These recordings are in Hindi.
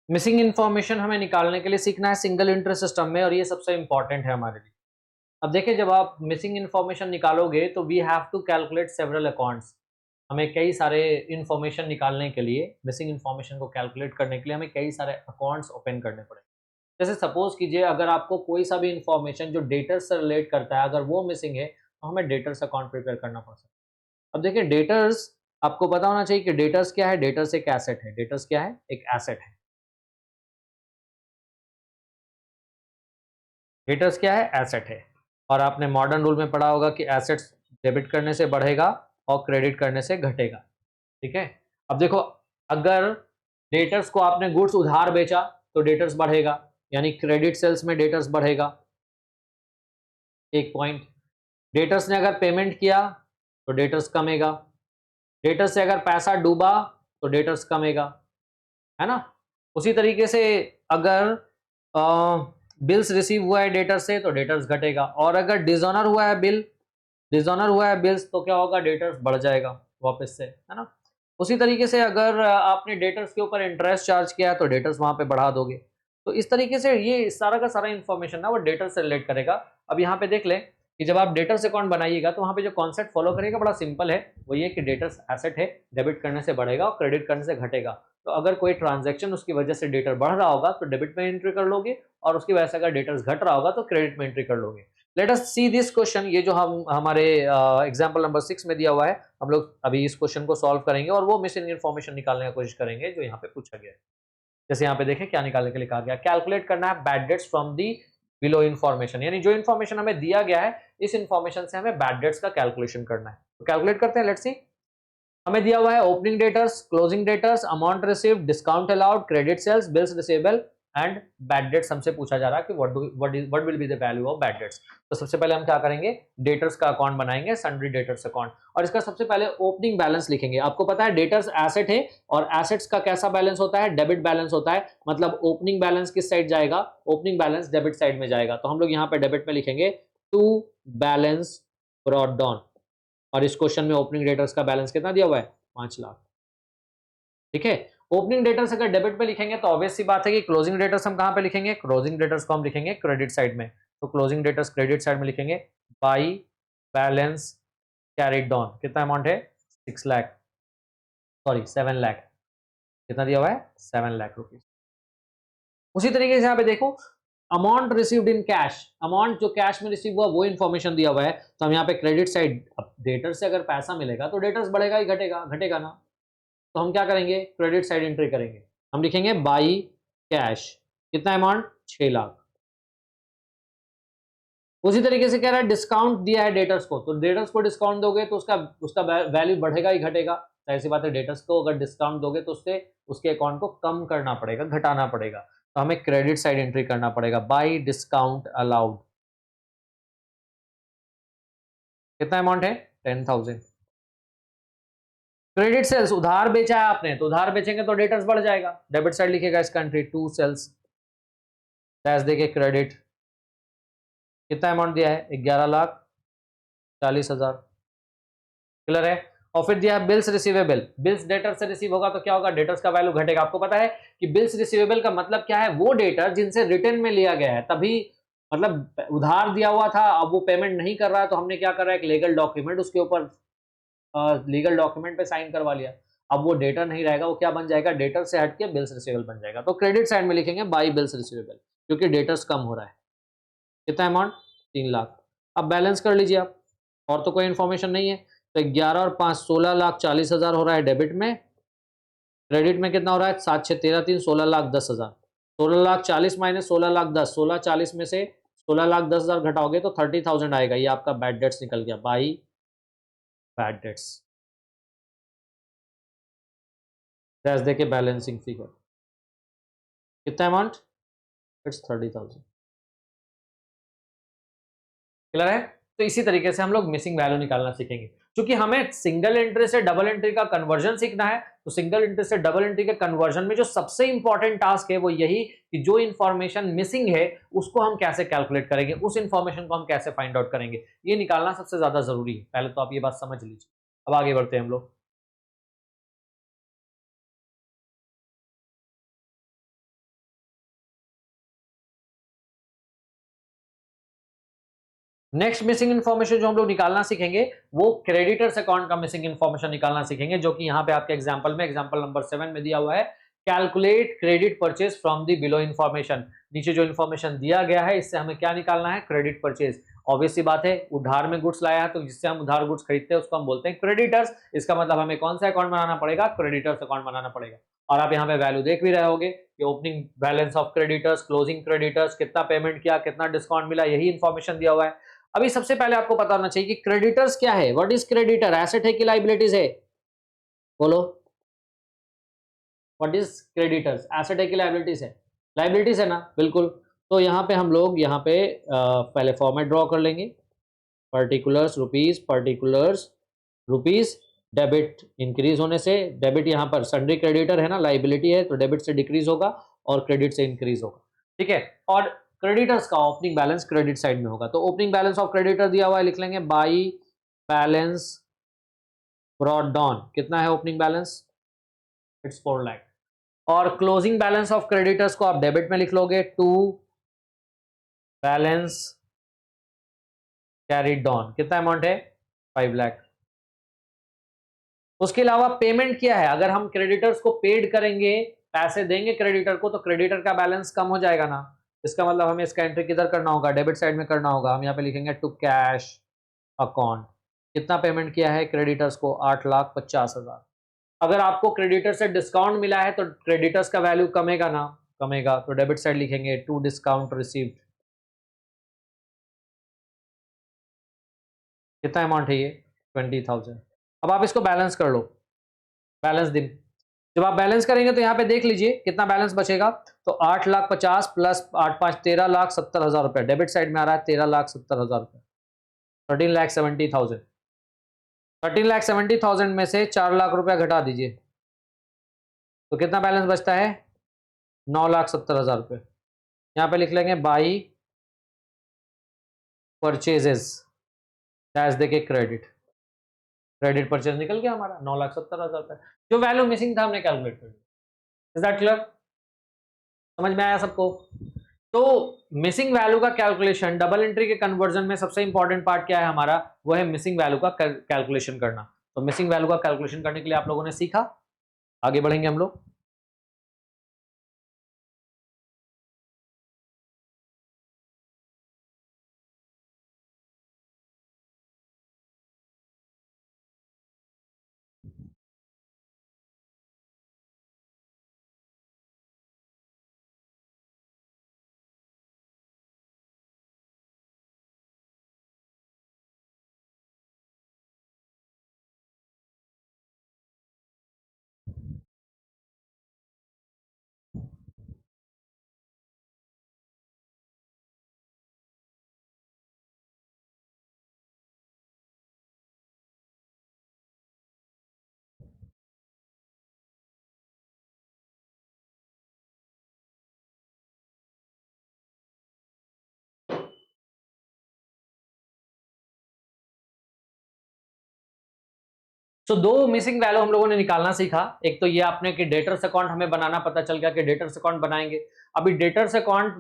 मिसिंग इन्फॉर्मेशन हमें निकालने के लिए सीखना है सिंगल एंट्री सिस्टम में, और ये सबसे इंपॉर्टेंट है हमारे लिए। अब देखिए, जब आप मिसिंग इन्फॉर्मेशन निकालोगे तो we have to calculate several accounts. हमें कई सारे इन्फॉर्मेशन निकालने के लिए, मिसिंग इन्फॉर्मेशन को कैलकुलेट करने के लिए हमें कई सारे अकाउंट्स ओपन करने पड़ेंगे। जैसे सपोज कीजिए, अगर आपको कोई सा भी इन्फॉर्मेशन जो डेटर्स से रिलेट करता है, अगर वो मिसिंग है तो हमें डेटर्स अकाउंट प्रिपेयर करना पड़ सकता है। अब देखिए, डेटर्स, आपको पता होना चाहिए कि डेटर्स क्या है। डेटर्स एक एसेट है। डेटर्स क्या है? एक एसेट है। डेटर्स क्या है? एसेट है। और आपने मॉडर्न रूल में पढ़ा होगा कि एसेट्स डेबिट करने से बढ़ेगा और क्रेडिट करने से घटेगा। ठीक है। अब देखो, अगर डेटर्स को आपने गुड्स उधार बेचा तो डेटर्स बढ़ेगा, यानी क्रेडिट सेल्स में डेटर्स बढ़ेगा। एक पॉइंट। डेटर्स ने अगर पेमेंट किया तो डेटर्स कमेगा। डेटर्स से अगर पैसा डूबा तो डेटर्स कमेगा, है ना। उसी तरीके से अगर बिल्स रिसीव हुआ है डेटर से तो डेटर्स घटेगा, और अगर डिसऑनर हुआ है डिसऑनर हुआ है बिल्स तो क्या होगा? डेटर्स बढ़ जाएगा वापस से, है ना। उसी तरीके से अगर आपने डेटर्स के ऊपर इंटरेस्ट चार्ज किया तो डेटर्स वहां पे बढ़ा दोगे। तो इस तरीके से ये सारा का सारा इंफॉर्मेशन ना वो डेटर से रिलेट करेगा। अब यहाँ पे देख लें कि जब आप डेटर्स अकाउंट बनाइएगा तो वहाँ पे जो कॉन्सेप्ट फॉलो करेगा बड़ा सिंपल है। वो ये कि डेटर्स एसेट है, डेबिट करने से बढ़ेगा और क्रेडिट करने से घटेगा। तो अगर कोई ट्रांजैक्शन उसकी वजह से डेटर बढ़ रहा होगा तो डेबिट में एंट्री कर लोगे, और उसकी वजह से अगर डेटर्स घट रहा होगा तो क्रेडिट में एंट्री कर लोगे। Let us see this question. ये जो हम हमारे एग्जांपल नंबर 6 में दिया हुआ है, हम लोग अभी इस क्वेश्चन को सॉल्व करेंगे और वो मिसिंग इन्फॉर्मेशन निकालने की कोशिश करेंगे जो यहाँ पे पूछा गया है। जैसे यहाँ पे देखें क्या निकालने के लिए कहा गया, कैलकुलेट करना है bad debts from the below information, यानी जो इन्फॉर्मेशन हमें दिया गया है इस इन्फॉर्मेशन से हमें बैड डेट्स का कैलकुलेशन करना है। तो कैलकुलेट करते हैं, लेट्स सी। हमें दिया हुआ है opening debtors, closing debtors, amount received, discount allowed, credit sales, bills receivable and bad debts. हमसे पूछा जा रहा है कि what will be the value of bad debts. तो सबसे पहले हम क्या करेंगे? डेटर्स का अकाउंट बनाएंगे, सन्ड्री डेटर्स अकाउंट, और इसका सबसे पहले ओपनिंग बैलेंस लिखेंगे। आपको पता है डेटर्स एसेट है, और एसेट्स का कैसा बैलेंस होता है? डेबिट बैलेंस होता है। मतलब ओपनिंग बैलेंस किस साइड जाएगा? ओपनिंग बैलेंस डेबिट साइड में जाएगा। तो हम लोग यहाँ पे डेबिट में लिखेंगे टू बैलेंस ब्रॉट डाउन, और इस क्वेश्चन में ओपनिंग डेटर्स का बैलेंस कितना दिया हुआ है? 5 लाख। ठीक है। ओपनिंग डेटर्स अगर डेबिट पे लिखेंगे तो ऑब्वियस सी बात है कि क्लोजिंग डेटर्स हम कहां पे लिखेंगे? क्लोजिंग डेटर्स को हम लिखेंगे क्रेडिट साइड में। तो क्लोजिंग डेटर्स क्रेडिट साइड में लिखेंगे बाई बैलेंस कैरिड डाउन। कितना अमाउंट है? 6 लाख, सॉरी 7 लाख। कितना दिया हुआ है? 7 लाख रुपीज। उसी तरीके से यहाँ पे देखो, amount received in cash, amount जो कैश में रिसीव हुआ वो इन्फॉर्मेशन दिया हुआ है। तो हम यहाँ पे क्रेडिट साइड, अब डेटर से अगर पैसा मिलेगा तो डेटर्स बढ़ेगा ही घटेगा? घटेगा ना। तो हम क्या करेंगे? क्रेडिट साइड एंट्री करेंगे। हम लिखेंगे बाई कैश। कितना अमाउंट? 6 लाख। उसी तरीके से कह रहा है डिस्काउंट दिया है डेटर्स को, तो डेटर्स को डिस्काउंट दोगे तो उसका उसका वैल्यू बढ़ेगा ही घटेगा? ऐसी बात है, डेटर्स को अगर डिस्काउंट दोगे तो उससे उसके अकाउंट को कम करना पड़ेगा, घटाना पड़ेगा। तो हमें क्रेडिट साइड एंट्री करना पड़ेगा बाई डिस्काउंट अलाउड। कितना अमाउंट है? 10,000। क्रेडिट सेल्स, उधार बेचा है आपने, तो उधार बेचेंगे तो डेटर्स बढ़ जाएगा। डेबिट साइड लिखेगा इसका एंट्री टू सेल्स, डैश देके क्रेडिट। कितना अमाउंट दिया है? 11,40,000। क्लियर है। और फिर दिया है बिल्स रिसीवेबल। बिल्स डेटर से रिसीव होगा तो क्या होगा? डेटर्स का वैल्यू घटेगा। आपको पता है कि बिल्स रिसीवेबल का मतलब क्या है? वो डेटर जिनसे रिटर्न में लिया गया है, तभी मतलब उधार दिया हुआ था, अब वो पेमेंट नहीं कर रहा है तो हमने क्या करा? एक लीगल डॉक्यूमेंट उसके ऊपर, लीगल डॉक्यूमेंट पे साइन करवा लिया। अब वो डेटर नहीं रहेगा, वो क्या बन जाएगा? डेटर से हटके बिल्स रिसीवेबल बन जाएगा। तो क्रेडिट साइड में लिखेंगे बाई बिल्स रिसीवेबल, क्योंकि डेटर्स कम हो रहा है। कितना अमाउंट? 3 लाख। अब बैलेंस कर लीजिए आप, और तो कोई इन्फॉर्मेशन नहीं है। तो 11 और 5 16,40,000 हो रहा है डेबिट में। क्रेडिट में कितना हो रहा है? 7 6 13 3 16,10,000। 16,40,000 माइनस 16,10,000, 16,40,000 में से 16,10,000 घटाओगे तो 30,000 आएगा। ये आपका बैड डेट्स निकल गया, बाई बैड डेट्स। डैश देके बैलेंसिंग फिगर। कितना अमाउंट? इट्स 30,000। क्लियर है। तो इसी तरीके से हम लोग मिसिंग वैल्यू निकालना सीखेंगे। क्योंकि हमें सिंगल एंट्री से डबल एंट्री का कन्वर्जन सीखना है, तो सिंगल एंट्री से डबल एंट्री के कन्वर्जन में जो सबसे इंपॉर्टेंट टास्क है वो यही कि जो इंफॉर्मेशन मिसिंग है उसको हम कैसे कैलकुलेट करेंगे, उस इंफॉर्मेशन को हम कैसे फाइंड आउट करेंगे, ये निकालना सबसे ज्यादा जरूरी है। पहले तो आप ये बात समझ लीजिए। अब आगे बढ़ते हैं हम लोग। नेक्स्ट मिसिंग इन्फॉर्मेशन जो हम लोग निकालना सीखेंगे वो क्रेडिटर्स अकाउंट का मिसिंग इन्फॉर्मेशन निकालना सीखेंगे, जो कि यहाँ पे आपके एग्जांपल में एग्जांपल नंबर 7 में दिया हुआ है। Calculate credit purchase from the below information. नीचे जो इन्फॉर्मेशन दिया गया है इससे हमें क्या निकालना है, क्रेडिट परचेज। ऑब्वियस सी बात है, उधार में गुड्स लाया है तो जिससे हम उधार गुड्स खरीदते हैं उसको हम बोलते हैं क्रेडिटर्स। इसका मतलब हमें कौन सा अकाउंट बनाना पड़ेगा, क्रेडिटर्स अकाउंट बनाना पड़ेगा। और आप यहाँ पे वैल्यू देख भी रहे होगे कि opening balance of creditors, closing creditors, कितना पेमेंट किया, कितना डिस्काउंट मिला, यही इन्फॉर्मेशन दिया हुआ है। अभी सबसे पहले आपको पता होना चाहिए कि क्रेडिटर्स क्या है। व्हाट इज क्रेडिटर, एसेट है कि लाइबिलिटीज है, बोलो। व्हाट इज क्रेडिटर्स, एसेट है कि लाइबिलिटीज है, लाइबिलिटीज है ना, बिल्कुल। तो यहाँ पे हम लोग यहाँ पे पहले फॉर्मेट ड्रॉ कर लेंगे, पर्टिकुलर्स रुपीज, डेबिट इंक्रीज होने से, डेबिट यहाँ पर सन्ड्री क्रेडिटर है ना, लाइबिलिटी है तो डेबिट से डिक्रीज होगा और क्रेडिट से इंक्रीज होगा, ठीक है। और क्रेडिटर्स का ओपनिंग बैलेंस क्रेडिट साइड में होगा, तो ओपनिंग बैलेंस ऑफ क्रेडिटर दिया हुआ है, लिख लेंगे बाई बैलेंस ब्रॉट डाउन। कितना है ओपनिंग बैलेंस, इट्स 4 लाख। और क्लोजिंग बैलेंस ऑफ क्रेडिटर्स को आप डेबिट में लिख लोगे, टू बैलेंस कैरीड डाउन। कितना अमाउंट है, 5 लाख। उसके अलावा पेमेंट क्या है, अगर हम क्रेडिटर्स को पेड करेंगे, पैसे देंगे क्रेडिटर को, तो क्रेडिटर का बैलेंस कम हो जाएगा ना। इसका मतलब हमें इसका एंट्री किधर करना होगा, डेबिट साइड में करना होगा। हम यहाँ पे लिखेंगे टू कैश अकाउंट। कितना पेमेंट किया है क्रेडिटर्स को, 8,50,000। अगर आपको क्रेडिटर से डिस्काउंट मिला है तो क्रेडिटर्स का वैल्यू कमेगा ना, कमेगा, तो डेबिट साइड लिखेंगे टू डिस्काउंट रिसीव्ड। कितना अमाउंट है ये, 20,000। अब आप इसको बैलेंस कर लो, बैलेंस दिन। जब आप बैलेंस करेंगे तो यहाँ पे देख लीजिए कितना बैलेंस बचेगा, तो 8,50,000 प्लस 8 5 13,70,000 रुपए डेबिट साइड में आ रहा है, 13,70,000 रुपए, 13,70,000। 13,70,000 में से 4 लाख रुपया घटा दीजिए तो कितना बैलेंस बचता है, 9,70,000 रुपये। यहाँ पे लिख लेंगे बाई परचेजेस डैश देके क्रेडिट, क्रेडिट परचेज निकल गया हमारा 9,70,000 रुपये। जो वैल्यू मिसिंग था हमने कैलकुलेट कर दिया। इज दैट क्लियर, समझ में आया सबको। तो मिसिंग वैल्यू का कैलकुलेशन, डबल एंट्री के कन्वर्जन में सबसे इंपॉर्टेंट पार्ट क्या है हमारा, वो है मिसिंग वैल्यू का कैलकुलेशन करना। तो मिसिंग वैल्यू का कैलकुलेशन करने के लिए आप लोगों ने सीखा, आगे बढ़ेंगे हम लोग। तो दो मिसिंग वैल्यू हम लोगों ने निकालना सीखा। एक तो ये आपने कि डेटर्स अकाउंट हमें बनाना पता चल गया कि डेटर्स अकाउंट बनाएंगे। अभी डेटर्स अकाउंट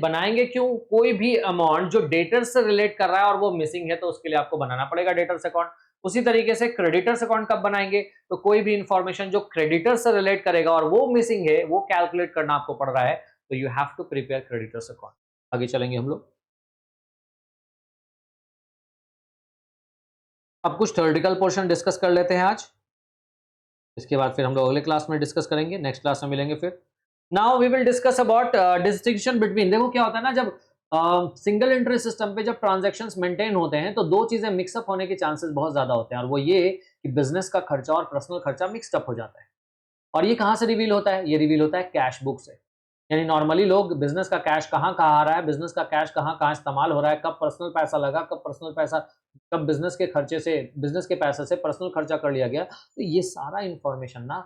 बनाएंगे क्यों, कोई भी अमाउंट जो डेटर्स से रिलेट कर रहा है और वो मिसिंग है तो उसके लिए आपको बनाना पड़ेगा डेटर्स अकाउंट। उसी तरीके से क्रेडिटर्स अकाउंट कब बनाएंगे, तो कोई भी इंफॉर्मेशन जो क्रेडिटर्स से रिलेट करेगा और वो मिसिंग है, वो कैलकुलेट करना आपको पड़ रहा है, तो you have to prepare creditors account. आगे चलेंगे हम लोग। अब कुछ थ्योरेटिकल पोर्शन डिस्कस कर लेते हैं आज, इसके बाद फिर हम लोग अगले क्लास में डिस्कस करेंगे, नेक्स्ट क्लास में मिलेंगे फिर। Now we will discuss about distinction between. देखो क्या होता है ना, जब सिंगल इंटरेस्ट सिस्टम पे जब ट्रांजैक्शंस मेंटेन होते हैं तो दो चीजें मिक्सअप होने के चांसेस बहुत ज्यादा होते हैं, और वो ये कि बिजनेस का खर्चा और पर्सनल खर्चा मिक्सअप हो जाता है। और ये कहाँ से रिवील होता है, ये रिवील होता है कैश बुक से। यानी नॉर्मली लोग बिजनेस का कैश कहाँ कहाँ आ रहा है, बिजनेस का कैश कहाँ कहाँ इस्तेमाल हो रहा है, कब पर्सनल पैसा लगा, कब पर्सनल पैसा, कब बिजनेस के खर्चे से, बिजनेस के पैसे से पर्सनल खर्चा कर लिया गया, तो ये सारा इंफॉर्मेशन ना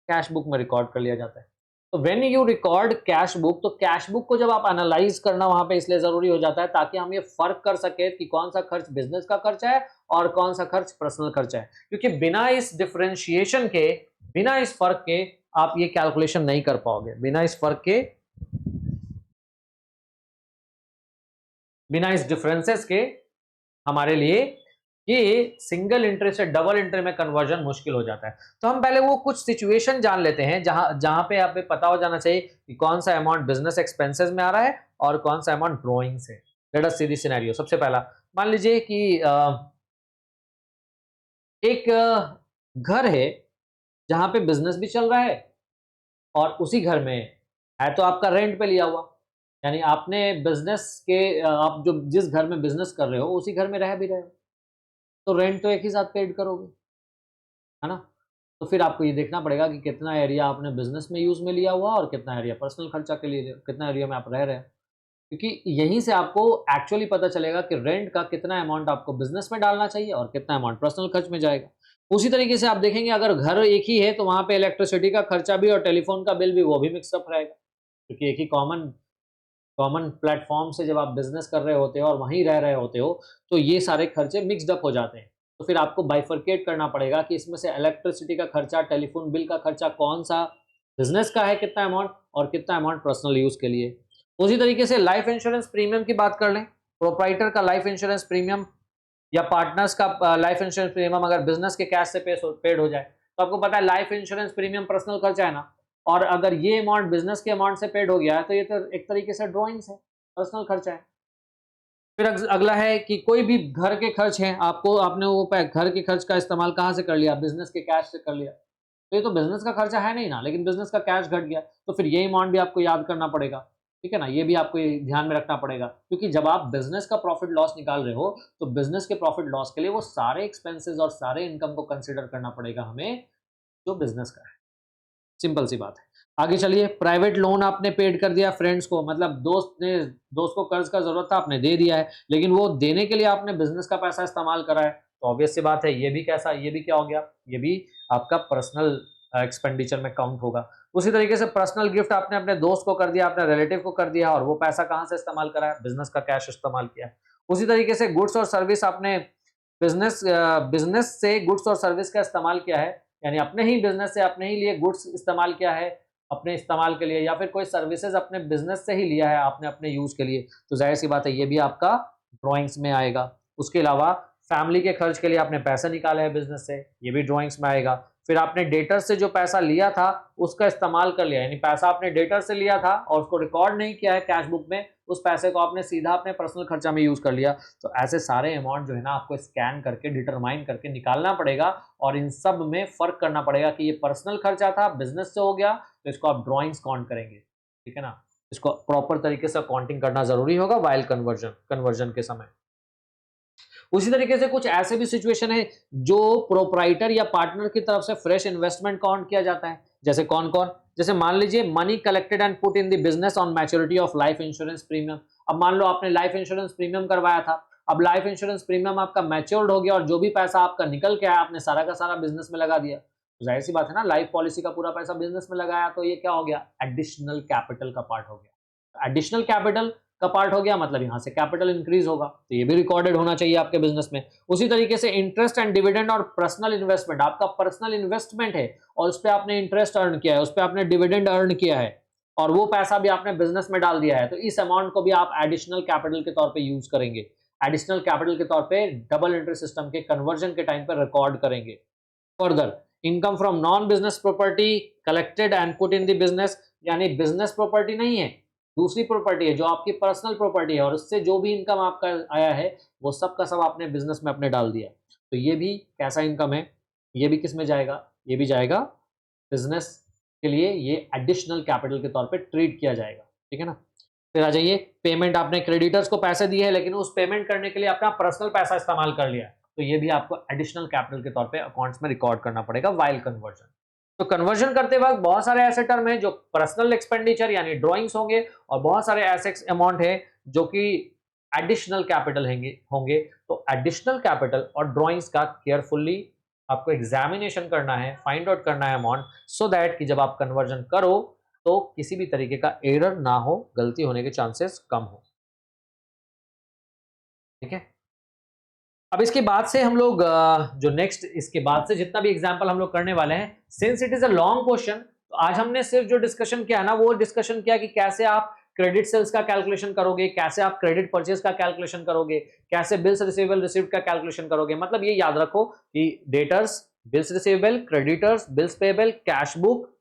कैश बुक में रिकॉर्ड कर लिया जाता है। तो when you record cash book, तो कैश बुक को जब आप एनालाइज करना वहां पे इसलिए जरूरी हो जाता है ताकि हम ये फर्क कर सके कि कौन सा खर्च बिजनेस का खर्चा है और कौन सा खर्च पर्सनल खर्चा है। क्योंकि बिना इस डिफरेंशिएशन के, बिना इस फर्क के आप ये कैलकुलेशन नहीं कर पाओगे। बिना इस फर्क के, बिना इस डिफरेंसेस के हमारे लिए कि सिंगल एंट्री से डबल एंट्री में कन्वर्जन मुश्किल हो जाता है। तो हम पहले वो कुछ सिचुएशन जान लेते हैं जहां पे आप पता हो जाना चाहिए कि कौन सा अमाउंट बिजनेस एक्सपेंसेस में आ रहा है और कौन सा अमाउंट ड्रॉइंग से। Let us see the scenario. सबसे पहला मान लीजिए कि एक घर है जहां पे बिजनेस भी चल रहा है और उसी घर में है तो आपका रेंट पे लिया हुआ, यानी आपने बिजनेस के आप जो जिस घर में बिजनेस कर रहे हो उसी घर में रह भी रहे हो, तो रेंट तो एक ही साथ पेड करोगे, है ना। तो फिर आपको ये देखना पड़ेगा कि कितना एरिया आपने बिजनेस में यूज में लिया हुआ और कितना एरिया पर्सनल खर्चा के लिए, कितना एरिया में आप रह रहे हैं, क्योंकि यहीं से आपको एक्चुअली पता चलेगा कि रेंट का कितना अमाउंट आपको बिजनेस में डालना चाहिए और कितना अमाउंट पर्सनल खर्च में जाएगा। उसी तरीके से आप देखेंगे अगर घर एक ही है तो वहां पे इलेक्ट्रिसिटी का खर्चा भी और टेलीफोन का बिल भी वो भी मिक्सअप रहेगा, क्योंकि एक ही कॉमन कॉमन प्लेटफॉर्म से जब आप बिजनेस कर रहे होते हो और वहीं रह रहे होते हो तो ये सारे खर्चे मिक्सड अप हो जाते हैं। तो फिर आपको बाइफरकेट करना पड़ेगा कि इसमें से इलेक्ट्रिसिटी का खर्चा, टेलीफोन बिल का खर्चा कौन सा बिजनेस का है, कितना अमाउंट, और कितना अमाउंट पर्सनल यूज के लिए। उसी तरीके से लाइफ इंश्योरेंस प्रीमियम की बात कर लें, प्रोप्राइटर का लाइफ इंश्योरेंस प्रीमियम या पार्टनर्स का लाइफ इंश्योरेंस प्रीमियम अगर बिजनेस के कैश से पेड हो जाए तो आपको पता है लाइफ इंश्योरेंस प्रीमियम पर्सनल खर्चा है ना, और अगर ये अमाउंट बिजनेस के अमाउंट से पेड हो गया है तो ये तो एक तरीके से ड्रॉइंग्स है, पर्सनल खर्चा है। फिर अगला है कि कोई भी घर के खर्च हैं, आपने वो घर के खर्च का इस्तेमाल कहाँ से कर लिया, बिजनेस के कैश से कर लिया, तो ये तो बिजनेस का खर्चा है नहीं ना, लेकिन बिजनेस का कैश घट गया तो फिर ये अमाउंट भी आपको याद करना पड़ेगा, ठीक है ना, ये भी आपको ध्यान में रखना पड़ेगा, क्योंकि जब आप बिजनेस का प्रॉफिट लॉस निकाल रहे हो तो बिजनेस के प्रॉफिट लॉस के लिए वो सारे एक्सपेंसेस और सारे इनकम को कंसिडर करना पड़ेगा हमें जो बिजनेस का है। सिंपल सी बात है। आगे चलिए, प्राइवेट लोन आपने पेड कर दिया फ्रेंड्स को, मतलब दोस्त को कर्ज का जरूरत था आपने दे दिया है, लेकिन वो देने के लिए आपने बिजनेस का पैसा इस्तेमाल करा है, तो ऑब्वियस सी बात है ये भी कैसा, ये भी क्या हो गया, ये भी आपका पर्सनल एक्सपेंडिचर में काउंट होगा। उसी तरीके से पर्सनल गिफ्ट आपने अपने दोस्त को कर दिया, अपने रिलेटिव को कर दिया, और वो पैसा कहाँ से इस्तेमाल करा है, बिजनेस का कैश इस्तेमाल किया। उसी तरीके से गुड्स और सर्विस आपने बिजनेस से गुड्स और सर्विस का इस्तेमाल किया है, यानी अपने ही बिजनेस से अपने ही लिए गुड्स इस्तेमाल किया है अपने इस्तेमाल के लिए, या फिर कोई सर्विसेज अपने बिजनेस से ही लिया है आपने अपने यूज के लिए, तो जाहिर सी बात है ये भी आपका ड्राइंग्स में आएगा। उसके अलावा फैमिली के खर्च के लिए आपने पैसे निकाले हैं बिजनेस से, ये भी ड्राइंग्स में आएगा। फिर आपने डेटर से जो पैसा लिया था उसका इस्तेमाल कर लिया, यानी पैसा आपने डेटर से लिया था और उसको रिकॉर्ड नहीं किया है कैश बुक में, उस पैसे को आपने सीधा अपने पर्सनल खर्चा में यूज कर लिया। तो ऐसे सारे अमाउंट जो है ना आपको स्कैन करके डिटरमाइन करके निकालना पड़ेगा, और इन सब में फर्क करना पड़ेगा कि ये पर्सनल खर्चा था, बिजनेस से हो गया, तो इसको आप ड्रॉइंग्स काउंट करेंगे, ठीक है ना। इसको प्रॉपर तरीके से काउंटिंग करना जरूरी होगा वाइल कन्वर्जन के समय। उसी तरीके से कुछ ऐसे भी सिचुएशन है जो प्रोप्राइटर या पार्टनर की तरफ से फ्रेश इन्वेस्टमेंट काउंट किया जाता है, जैसे कौन कौन, जैसे मान लीजिए money collected and put in the business on maturity of life insurance premium. अब मान लो आपने लाइफ इंश्योरेंस प्रीमियम करवाया था, अब लाइफ इंश्योरेंस प्रीमियम आपका मैच्योर्ड हो गया और जो भी पैसा आपका निकल के आया आपने सारा का सारा बिजनेस में लगा दिया, तो जाहिर सी बात है ना, लाइफ पॉलिसी का पूरा पैसा बिजनेस में लगाया तो ये क्या हो गया, एडिशनल कैपिटल का पार्ट हो गया। एडिशनल कैपिटल का पार्ट हो गया मतलब यहां से कैपिटल इंक्रीज होगा, तो ये भी रिकॉर्डेड होना चाहिए आपके बिजनेस में। उसी तरीके से इंटरेस्ट एंड डिविडेंड और पर्सनल इन्वेस्टमेंट, आपका पर्सनल इन्वेस्टमेंट है और उस पर आपने इंटरेस्ट अर्न किया है, उस पर आपने डिविडेंड अर्न किया है और वो पैसा भी आपने बिजनेस में डाल दिया है, तो इस अमाउंट को भी आप एडिशनल कैपिटल के तौर पर यूज करेंगे, एडिशनल कैपिटल के तौर पर डबल एंट्री सिस्टम के कन्वर्जन के टाइम पर रिकॉर्ड करेंगे। Further, income from non business property collected and put in the business, यानी बिजनेस प्रॉपर्टी नहीं है, दूसरी प्रॉपर्टी है जो आपकी पर्सनल प्रॉपर्टी है और उससे जो भी इनकम आपका आया है वो सब का सब आपने बिजनेस में अपने डाल दिया, तो ये भी कैसा इनकम है, ये भी किस में जाएगा, ये भी जाएगा बिजनेस के लिए, ये एडिशनल कैपिटल के तौर पे ट्रीट किया जाएगा, ठीक है ना। फिर आ जाइए, पेमेंट, आपने क्रेडिटर्स को पैसे दिए हैं लेकिन उस पेमेंट करने के लिए अपना पर्सनल पैसा इस्तेमाल कर लिया, तो ये भी आपको एडिशनल कैपिटल के तौर पे अकाउंट्स में रिकॉर्ड करना पड़ेगा वाइल कन्वर्जन। तो कन्वर्जन करते वक्त बहुत सारे ऐसे टर्म है जो पर्सनल एक्सपेंडिचर यानी ड्रॉइंग्स होंगे और बहुत सारे ऐसे अमाउंट है जो कि एडिशनल कैपिटल होंगे। तो एडिशनल कैपिटल और ड्रॉइंग्स का केयरफुली आपको एग्जामिनेशन करना है, फाइंड आउट करना है अमाउंट, सो दैट कि जब आप कन्वर्जन करो तो किसी भी तरीके का एरर ना हो, गलती होने के चांसेस कम हो, ठीक है। अब इसके बाद से हम लोग जो नेक्स्ट इसके बाद से जितना भी एग्जांपल हम लोग करने वाले हैं, since it is a long question, तो आज हमने सिर्फ जो डिस्कशन किया ना वो डिस्कशन किया कि कैसे आप क्रेडिट सेल्स का कैलकुलेशन करोगे, कैसे आप क्रेडिट परचेज का कैलकुलेशन करोगे, कैसे बिल्स रिसीवेबल रिसीव्ड का कैलकुलेशन करोगे। मतलब ये याद रखो कि debtors, bills receivable, creditors, bills payable, cash book,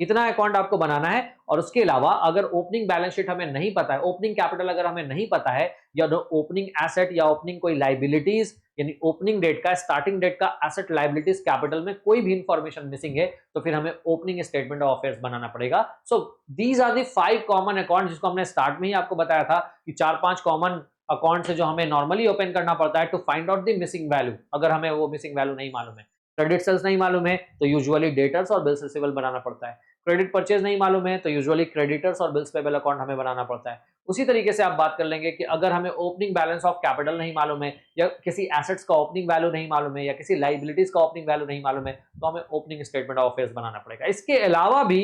इतना अकाउंट आपको बनाना है। और उसके अलावा अगर ओपनिंग बैलेंस शीट हमें नहीं पता है, ओपनिंग कैपिटल अगर हमें नहीं पता है, या ओपनिंग एसेट या ओपनिंग कोई लाइबिलिटीज, यानी ओपनिंग डेट का, स्टार्टिंग डेट का एसेट लाइबिलिटीज कैपिटल में कोई भी इंफॉर्मेशन मिसिंग है, तो फिर हमें ओपनिंग स्टेटमेंट ऑफ अफेयर्स बनाना पड़ेगा। So these are the 5 common account, जिसको हमने स्टार्ट में ही आपको बताया था कि 4-5 कॉमन अकाउंट है जो हमें नॉर्मली ओपन करना पड़ता है to find out the missing value, अगर हमें वो मिसिंग वैल्यू नहीं मालूम है। क्रेडिट सेल्स नहीं मालूम है तो यूजुअली डेटर्स और बिल्स रिसीवेबल बनाना पड़ता है। क्रेडिट परचेज नहीं मालूम है तो यूजुअली क्रेडिटर्स और बिल्स पेबल अकाउंट हमें बनाना पड़ता है। उसी तरीके से आप बात कर लेंगे कि अगर हमें ओपनिंग बैलेंस ऑफ कैपिटल नहीं मालूम है, या किसी एसेट्स का ओपनिंग वैल्यू नहीं मालूम है, या किसी लाइबिलिटीज का ओपनिंग वैल्यू नहीं मालूम है, तो हमें ओपनिंग स्टेटमेंट ऑफ अफेयर्स बनाना पड़ेगा। इसके अलावा भी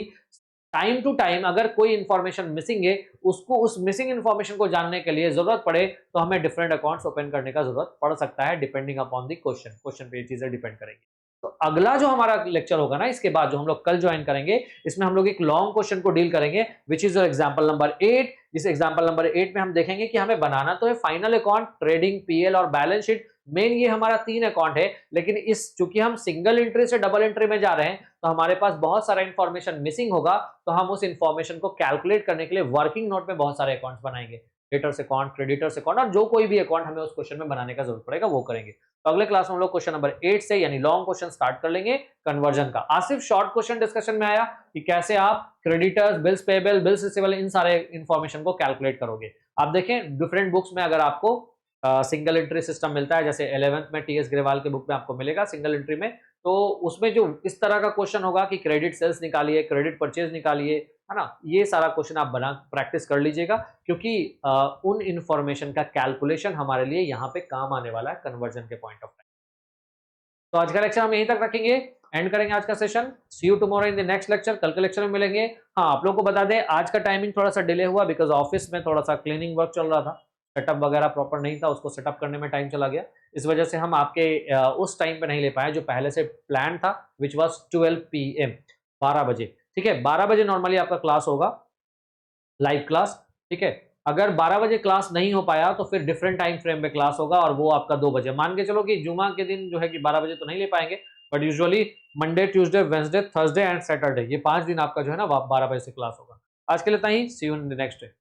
टाइम टू टाइम अगर कोई इंफॉर्मेशन मिसिंग है, उसको उस मिसिंग इंफॉर्मेशन को जानने के लिए जरूरत पड़े तो हमें डिफरेंट अकाउंट्स ओपन करने का जरूरत पड़ सकता है, डिपेंडिंग अपॉन द क्वेश्चन पे ये चीजें डिपेंड करेंगी। तो अगला जो हमारा लेक्चर होगा ना, इसके बाद जो हम लोग कल ज्वाइन करेंगे, इसमें हम लोग एक लॉन्ग क्वेश्चन को डील करेंगे, विच इज एग्जांपल नंबर 8। जिस एग्जांपल नंबर 8 में हम देखेंगे कि हमें बनाना तो है फाइनल अकाउंट, ट्रेडिंग, पीएल और बैलेंस शीट। मेन ये हमारा 3 अकाउंट है, लेकिन इस चूंकि हम सिंगल एंट्री से डबल एंट्री में जा रहे हैं, तो हमारे पास बहुत सारा इंफॉर्मेशन मिसिंग होगा। तो हम उस इंफॉर्मेशन को कैलकुलेट करने के लिए वर्किंग नोट में बहुत सारे अकाउंट्स बनाएंगे, डेटर्स अकाउंट, क्रेडिटर्स अकाउंट, और जो कोई भी अकाउंट हमें उस क्वेश्चन में बनाने का जरूरत पड़ेगा वो करेंगे। तो अगले क्लास में हम लोग क्वेश्चन नंबर 8 से यानी लॉन्ग क्वेश्चन स्टार्ट कर लेंगे कन्वर्जन का। आज सिर्फ शॉर्ट क्वेश्चन डिस्कशन में आया कि कैसे आप creditors, bills payable, bills receivable, इन सारे इंफॉर्मेशन को कैलकुलेट करोगे। आप देखें डिफरेंट बुक्स में अगर आपको सिंगल एंट्री सिस्टम मिलता है, जैसे 11th में टीएस ग्रेवाल के बुक में आपको मिलेगा सिंगल एंट्री में, तो उसमें जो इस तरह का क्वेश्चन होगा कि क्रेडिट सेल्स निकालिए, क्रेडिट परचेज निकालिए, है ना, ये सारा क्वेश्चन आप बना प्रैक्टिस कर लीजिएगा, क्योंकि उन इंफॉर्मेशन का कैलकुलेशन हमारे लिए यहाँ पे काम आने वाला है कन्वर्जन के पॉइंट ऑफ टाइम। तो आज का लेक्चर हम यहीं तक रखेंगे, एंड करेंगे आज का session. See you tomorrow in the next lecture, कल के लेक्चर में मिलेंगे। हाँ, आप लोगों को बता दें आज का टाइमिंग थोड़ा सा डिले हुआ बिकॉज ऑफिस में थोड़ा सा क्लीनिंग वर्क चल रहा था, सेटअप वगैरह प्रॉपर नहीं था, उसको सेटअप करने में टाइम चला गया, इस वजह से हम आपके उस टाइम पे नहीं ले पाए जो पहले से प्लान था, विच वॉज 12 PM, 12 बजे। ठीक है, 12 बजे नॉर्मली आपका क्लास होगा, लाइव क्लास। ठीक है, अगर 12 बजे क्लास नहीं हो पाया तो फिर डिफरेंट टाइम फ्रेम में क्लास होगा, और वो आपका 2 बजे। मान के चलो कि जुमा के दिन जो है कि 12 बजे तो नहीं ले पाएंगे, but usually Monday, Tuesday, Wednesday, Thursday and Saturday, ये 5 दिन आपका जो है ना 12 बजे से क्लास होगा। आज के लिए इतना ही, see you in the next day.